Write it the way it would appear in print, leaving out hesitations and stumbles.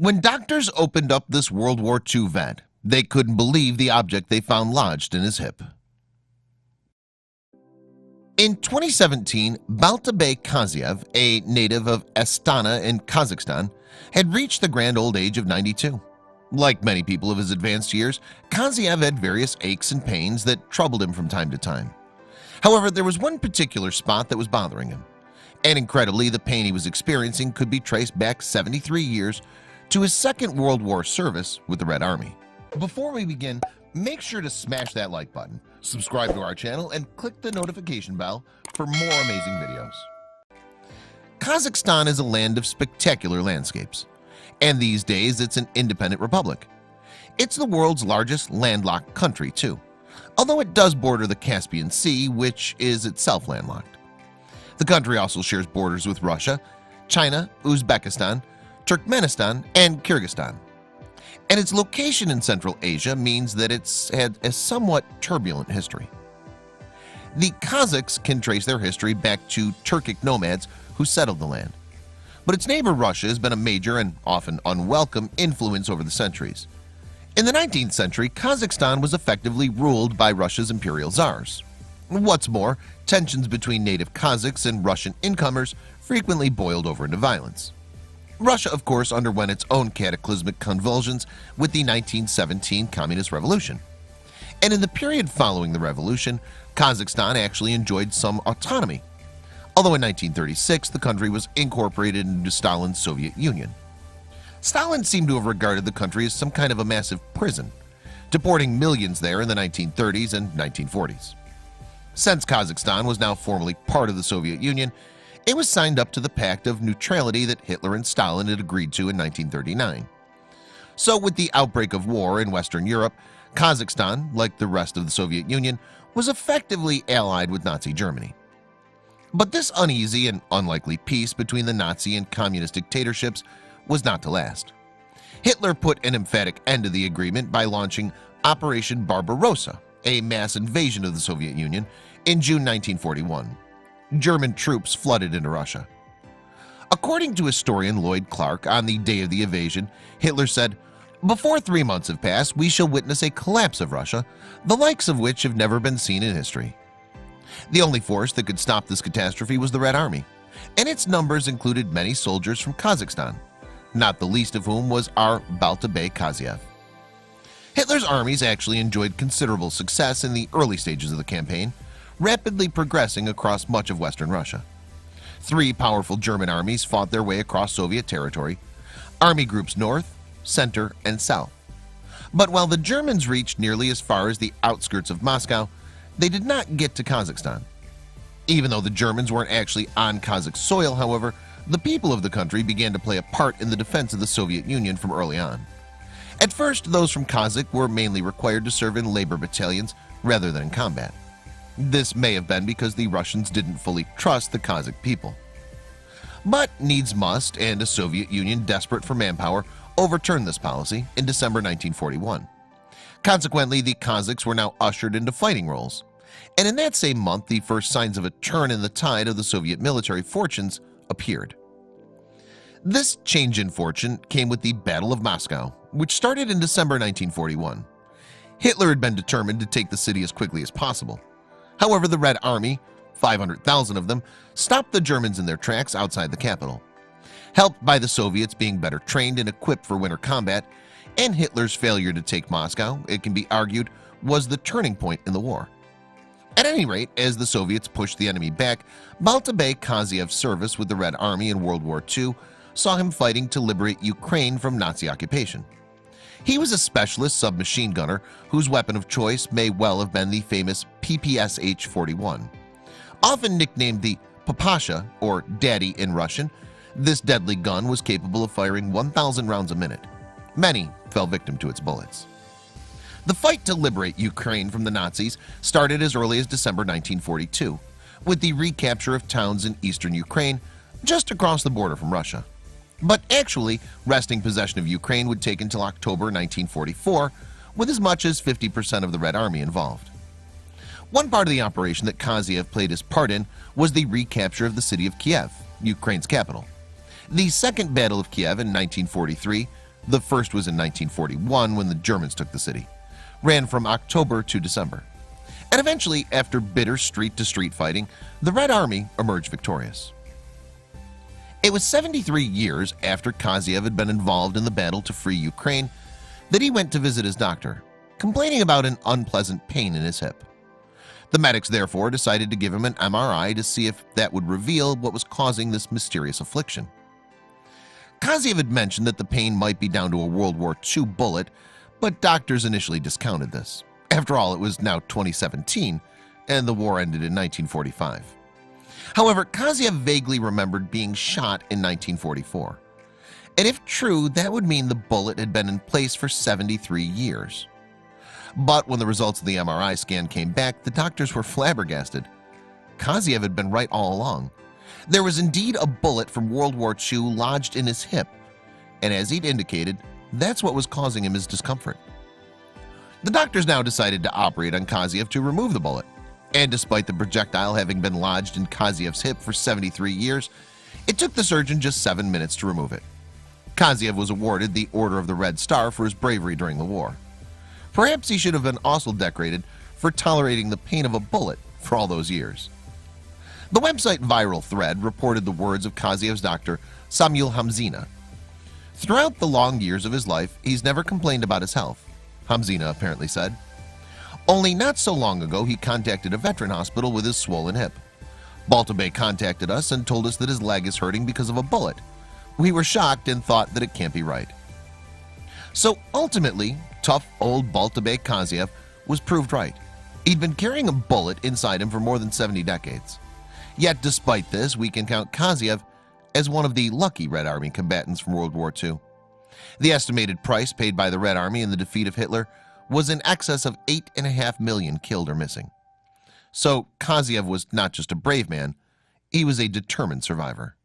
When doctors opened up this World War II vet, they couldn't believe the object they found lodged in his hip. In 2017, Baltabay Kaziev, a native of Astana in Kazakhstan, had reached the grand old age of 92. Like many people of his advanced years, Kaziev had various aches and pains that troubled him from time to time. However, there was one particular spot that was bothering him, and incredibly, the pain he was experiencing could be traced back 73 years to his Second World War service with the Red Army. Before we begin, make sure to smash that like button, subscribe to our channel, and click the notification bell for more amazing videos. Kazakhstan is a land of spectacular landscapes, and these days it's an independent republic. It's the world's largest landlocked country too, although it does border the Caspian Sea, which is itself landlocked. The country also shares borders with Russia, China, Uzbekistan, Turkmenistan, and Kyrgyzstan. And its location in Central Asia means that it's had a somewhat turbulent history. The Kazakhs can trace their history back to Turkic nomads who settled the land, but its neighbor Russia has been a major and often unwelcome influence over the centuries. In the 19th century, Kazakhstan was effectively ruled by Russia's imperial czars. What's more, tensions between native Kazakhs and Russian incomers frequently boiled over into violence. Russia, of course, underwent its own cataclysmic convulsions with the 1917 Communist Revolution. And in the period following the revolution, Kazakhstan actually enjoyed some autonomy, although in 1936 the country was incorporated into Stalin's Soviet Union. Stalin seemed to have regarded the country as some kind of a massive prison, deporting millions there in the 1930s and 1940s. Since Kazakhstan was now formally part of the Soviet Union, it was signed up to the Pact of Neutrality that Hitler and Stalin had agreed to in 1939. So with the outbreak of war in Western Europe, Kazakhstan, like the rest of the Soviet Union, was effectively allied with Nazi Germany. But this uneasy and unlikely peace between the Nazi and communist dictatorships was not to last. Hitler put an emphatic end to the agreement by launching Operation Barbarossa, a mass invasion of the Soviet Union, in June 1941. German troops flooded into Russia. According to historian Lloyd Clark, on the day of the invasion, Hitler said, "Before 3 months have passed, we shall witness a collapse of Russia, the likes of which have never been seen in history." The only force that could stop this catastrophe was the Red Army, and its numbers included many soldiers from Kazakhstan, not the least of whom was our Baltabay Kaziev. Hitler's armies actually enjoyed considerable success in the early stages of the campaign, rapidly progressing across much of Western Russia. 3 powerful German armies fought their way across Soviet territory, army groups north, center, and south. But while the Germans reached nearly as far as the outskirts of Moscow, they did not get to Kazakhstan. Even though the Germans weren't actually on Kazakh soil, however, the people of the country began to play a part in the defense of the Soviet Union from early on. At first, those from Kazakh were mainly required to serve in labor battalions rather than in combat. This may have been because the Russians didn't fully trust the Kazakh people. But needs must, and a Soviet Union desperate for manpower overturned this policy in December 1941. Consequently, the Kazakhs were now ushered into fighting roles, and in that same month the first signs of a turn in the tide of the Soviet military fortunes appeared. This change in fortune came with the Battle of Moscow, which started in December 1941. Hitler had been determined to take the city as quickly as possible. However, the Red Army, 500,000 of them, stopped the Germans in their tracks outside the capital. Helped by the Soviets being better trained and equipped for winter combat, and Hitler's failure to take Moscow, it can be argued, was the turning point in the war. At any rate, as the Soviets pushed the enemy back, Baltabay Kaziev's service with the Red Army in World War II saw him fighting to liberate Ukraine from Nazi occupation. He was a specialist submachine gunner whose weapon of choice may well have been the famous PPSH-41. Often nicknamed the Papasha, or Daddy in Russian, this deadly gun was capable of firing 1,000 rounds a minute. Many fell victim to its bullets. The fight to liberate Ukraine from the Nazis started as early as December 1942, with the recapture of towns in eastern Ukraine just across the border from Russia. But actually, wresting possession of Ukraine would take until October 1944, with as much as 50% of the Red Army involved. One part of the operation that Kaziev played his part in was the recapture of the city of Kiev, Ukraine's capital. The Second Battle of Kiev in 1943 The first was in 1941 when the Germans took the city, ran from October to December, and eventually, after bitter street-to-street fighting, the Red Army emerged victorious. It was 73 years after Kaziev had been involved in the battle to free Ukraine that he went to visit his doctor, complaining about an unpleasant pain in his hip. The medics therefore decided to give him an MRI to see if that would reveal what was causing this mysterious affliction. Kaziev had mentioned that the pain might be down to a World War II bullet, but doctors initially discounted this. After all, it was now 2017 and the war ended in 1945. However, Kaziev vaguely remembered being shot in 1944, and if true, that would mean the bullet had been in place for 73 years. But when the results of the MRI scan came back, the doctors were flabbergasted. Kaziev had been right all along. There was indeed a bullet from World War II lodged in his hip, and as he'd indicated, that's what was causing him his discomfort. The doctors now decided to operate on Kaziev to remove the bullet, and despite the projectile having been lodged in Kaziev's hip for 73 years, it took the surgeon just 7 minutes to remove it. Kaziev was awarded the Order of the Red Star for his bravery during the war. Perhaps he should have been also decorated for tolerating the pain of a bullet for all those years. The website Viral Thread reported the words of Kaziev's doctor, Samuel Hamzina. Throughout the long years of his life, he's never complained about his health, Hamzina apparently said. Only not so long ago, he contacted a veteran hospital with his swollen hip. Baltabay contacted us and told us that his leg is hurting because of a bullet. We were shocked and thought that it can't be right. So ultimately, tough old Baltabay Kaziev was proved right. He'd been carrying a bullet inside him for more than 70 decades. Yet despite this, we can count Kaziev as one of the lucky Red Army combatants from World War II. The estimated price paid by the Red Army in the defeat of Hitler was in excess of 8.5 million killed or missing. So Kaziev was not just a brave man, he was a determined survivor.